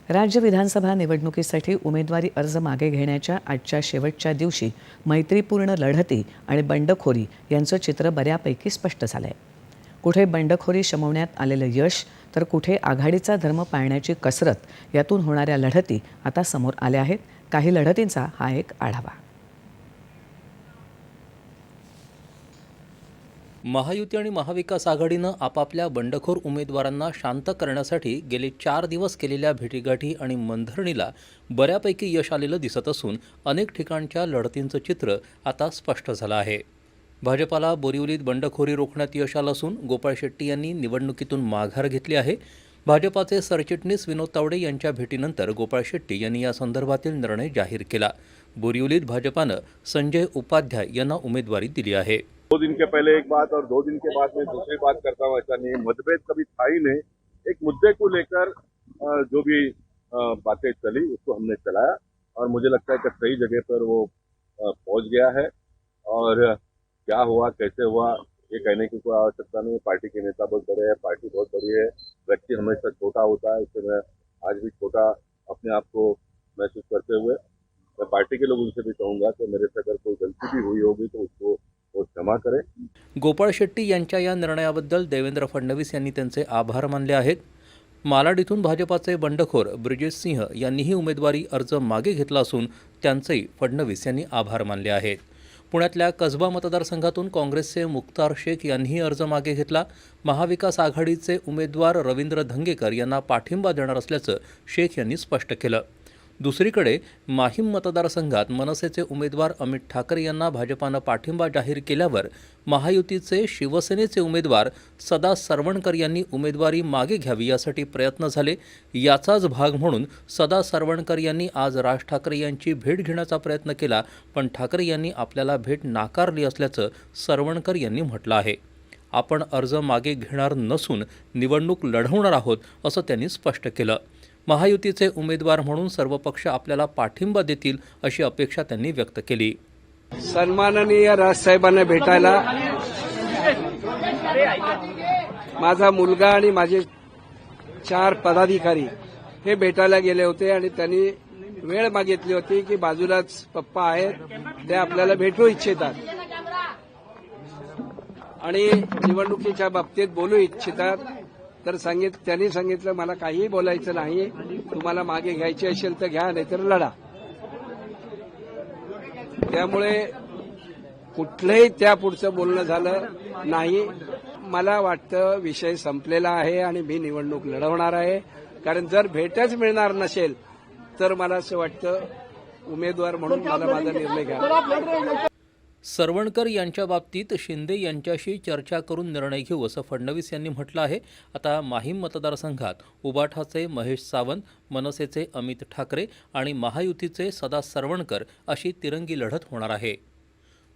राज्य विधानसभा निवडणुकीसाठी उमेदवारी अर्ज मागे घेण्याच्या आजच्या शेवटच्या दिवशी मैत्रीपूर्ण लढती आणि बंडखोरी यांचं चित्र बऱ्यापैकी स्पष्ट झालं आहे. कुठे बंडखोरी शमवण्यात आलेलं यश तर कुठे आघाडीचा धर्म पाळण्याची कसरत यातून होणाऱ्या लढती आता समोर आल्या आहेत. काही लढतींचा हा एक आढावा. महायुती आणि महाविकास आघाडीनं आपापल्या बंडखोर उमेदवारांना शांत करण्यासाठी गेले 4 दिवस केलेल्या भेटीगाठी आणि मंथरणीला बऱ्यापैकी यश आलेलं दिसत असून अनेक ठिकाणच्या लढतींचं चित्र आता स्पष्ट झालं आहे. भाजपाला बोरिवलीत बंडखोरी रोखण्यात यश आलं असून गोपाळ शेट्टी यांनी निवडणुकीतून माघार घेतली आहे. भाजपाचे सरचिटणीस विनोद तावडे यांच्या भेटीनंतर गोपाळ शेट्टी यांनी या संदर्भातील निर्णय जाहीर केला. बोरिवलीत भाजपानं संजय उपाध्याय यांना उमेदवारी दिली आहे. 2 दिन के पहले एक बात और 2 दिन के बाद में दूसरी बात करता हूँ, ऐसा नहीं, मतभेद कभी था ही नहीं. एक मुद्दे को लेकर जो भी बातें चली उसको हमने चलाया और मुझे लगता है कि सही जगह पर वो पहुंच गया है. और क्या हुआ कैसे हुआ ये कहने की कोई आवश्यकता नहीं. पार्टी के नेता बहुत बड़े हैं, पार्टी बहुत बड़ी है, व्यक्ति हमेशा छोटा होता है, इससे मैं आज भी छोटा अपने आप को महसूस करते हुए मैं पार्टी के लोगों से भी कहूँगा कि मेरे से अगर कोई गलती भी हुई होगी तो उसको क्षमा करें. गोपाळ शेट्टी यांच्या या निर्णयाबद्दल देवेंद्र फडणवीस यांनी त्यांचे आभार मानले आहेत. मालाड इथून भाजपाचे बंडखोर ब्रिजेश सिंह यांनीही उमेदवारी अर्ज मागे घेतला असून त्यांचेही फडणवीस यांनी आभार मानले आहेत. पुण्यातल्या कसबा मतदारसंघातून काँग्रेसचे मुख्तार शेख यांनीही अर्ज मागे घेतला. महाविकास आघाडीचे उमेदवार रवींद्र धंगेकर यांना पाठिंबा देणार असल्याचं शेख यांनी स्पष्ट केलं. दुसरीकडे माहीम मतदारसंघात मनसेचे उमेदवार अमित ठाकरे यांना भाजपानं पाठिंबा जाहीर केल्यावर महायुतीचे शिवसेनेचे उमेदवार सदा सरवणकर यांनी उमेदवारी मागे घ्यावी यासाठी प्रयत्न झाले. याचाच भाग म्हणून सदा सरवणकर यांनी आज राज ठाकरे यांची भेट घेण्याचा प्रयत्न केला, पण ठाकरे यांनी आपल्याला भेट नाकारली असल्याचं सरवणकर यांनी म्हटलं आहे. आपण अर्ज मागे घेणार नसून निवडणूक लढवणार आहोत असं त्यांनी स्पष्ट केलं. महायुतीचे उमेदवार म्हणून सर्व पक्ष आपल्याला पाठिंबा देतील अशी अपेक्षा त्यांनी व्यक्त केली. सन्माननीय राजसाहेबांना भेटायला माझा मुलगा आणि माझे 4 पदाधिकारी हे भेटायला गेले होते आणि त्यांनी वेळ मागितली होती की बाजूलाच पप्पा आहेत ते आपल्याला भेटू इच्छितात आणि निवडणुकीच्या बाबतीत बोलू इच्छितात. तर त्यांनी सांगितलं मला काहीही बोलायचं नाही, तुम्हाला मागे घ्यायची असेल तर घ्या नाहीतर लढा. त्यामुळे कुठलंही त्यापुढचं बोलणं झालं नाही. मला वाटतं विषय संपलेला आहे आणि मी निवडणूक लढवणार आहे. कारण जर भेटच मिळणार नसेल तर मला असं वाटतं उमेदवार म्हणून मला माझा निर्णय घ्यावा. सरवणकर यांच्या बाबतीत शिंदे यांच्याशी चर्चा करून निर्णय घेऊ असं फडणवीस यांनी म्हटलं आहे. आता माहीम मतदारसंघात उबाठाचे महेश सावंत, मनसेचे अमित ठाकरे आणि महायुतीचे सदा सरवणकर अशी तिरंगी लढत होणार आहे.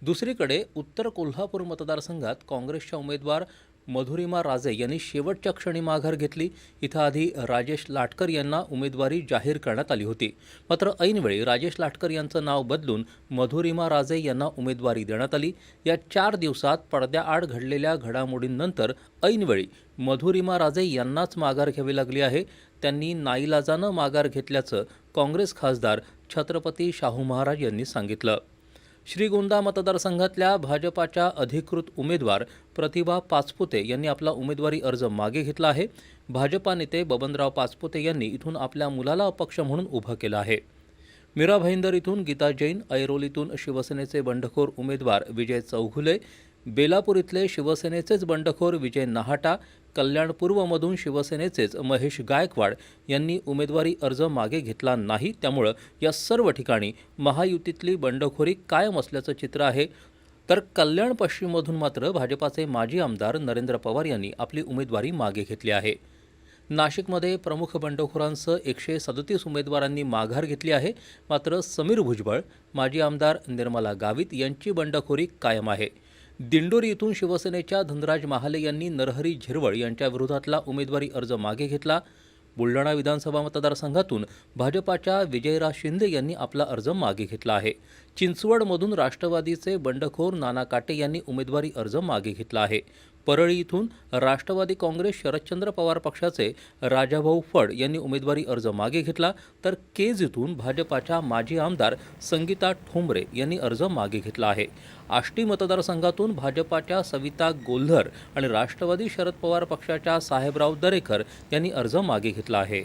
दुसरीकडे उत्तर कोल्हापूर मतदारसंघात काँग्रेसच्या उमेदवार मधुरिमा राजे यांनी शेवटच्या क्षणी माघार घेतली. इथं आधी राजेश लाटकर यांना उमेदवारी जाहीर करण्यात आली होती, मात्र ऐनवेळी राजेश लाटकर यांचं नाव बदलून मधुरिमा राजे यांना उमेदवारी देण्यात आली. या 4 दिवसात पडद्याआड घडलेल्या घडामोडींनंतर ऐनवेळी मधुरिमा राजे यांनाच माघार घ्यावी लागली आहे. त्यांनी नाईलाजानं माघार घेतल्याचं काँग्रेस खासदार छत्रपती शाहू महाराज यांनी सांगितलं. श्रीगोंदा मतदारसंघातल्या भाजपाच्या अधिकृत उमेदवार प्रतिभा पाचपुते यांनी आपला उमेदवारी अर्ज मागे घेतला आहे. भाजपा नेते बबनराव पाचपुते यांनी इथून आपल्या मुलाला अपक्ष म्हणून उभं केलं आहे. मीरा भाईंदर इथून गीता जैन, ऐरोलीतून शिवसेनेचे बंडखोर उमेदवार विजय चौघुले, बेलापूर इथले शिवसेनेचेच बंडखोर विजय नाहाटा, कल्याण पूर्वमधून शिवसेनेचेच महेश गायकवाड यांनी उमेदवारी अर्ज मागे घेतला नाही. त्यामुळं या सर्व ठिकाणी महायुतीतली बंडखोरी कायम असल्याचं चित्र आहे. तर कल्याण पश्चिममधून मात्र भाजपाचे माजी आमदार नरेंद्र पवार यांनी आपली उमेदवारी मागे घेतली आहे. नाशिकमध्ये प्रमुख बंडखोरांसह 137 उमेदवारांनी माघार घेतली आहे. मात्र समीर भुजबळ, माजी आमदार निर्मला गावित यांची बंडखोरी कायम आहे. दिंडोरी इथून शिवसेनेच्या धनराज महाले यांनी नरहरी झिरवळ यांच्या विरोधातला उमेदवारी अर्ज मागे घेतला. बुलढाणा विधानसभा मतदारसंघातून भाजपाच्या विजयराज शिंदे यांनी आपला अर्ज मागे घेतला आहे. चिंचवडमधून राष्ट्रवादीचे बंडखोर नाना काटे यांनी उमेदवारी अर्ज मागे घेतला आहे. परळी इथून राष्ट्रवादी काँग्रेस शरदचंद्र पवार पक्षाचे राजाभाऊ फड यांनी उमेदवारी अर्ज मागे घेतला, तर केज इथून भाजपाच्या माजी आमदार संगीता ठोंबरे यांनी अर्ज मागे घेतला आहे. आष्टी मतदारसंघातून भाजपाच्या सविता गोल्हर आणि राष्ट्रवादी शरद पवार पक्षाच्या साहेबराव दरेकर यांनी अर्ज मागे घेतला आहे.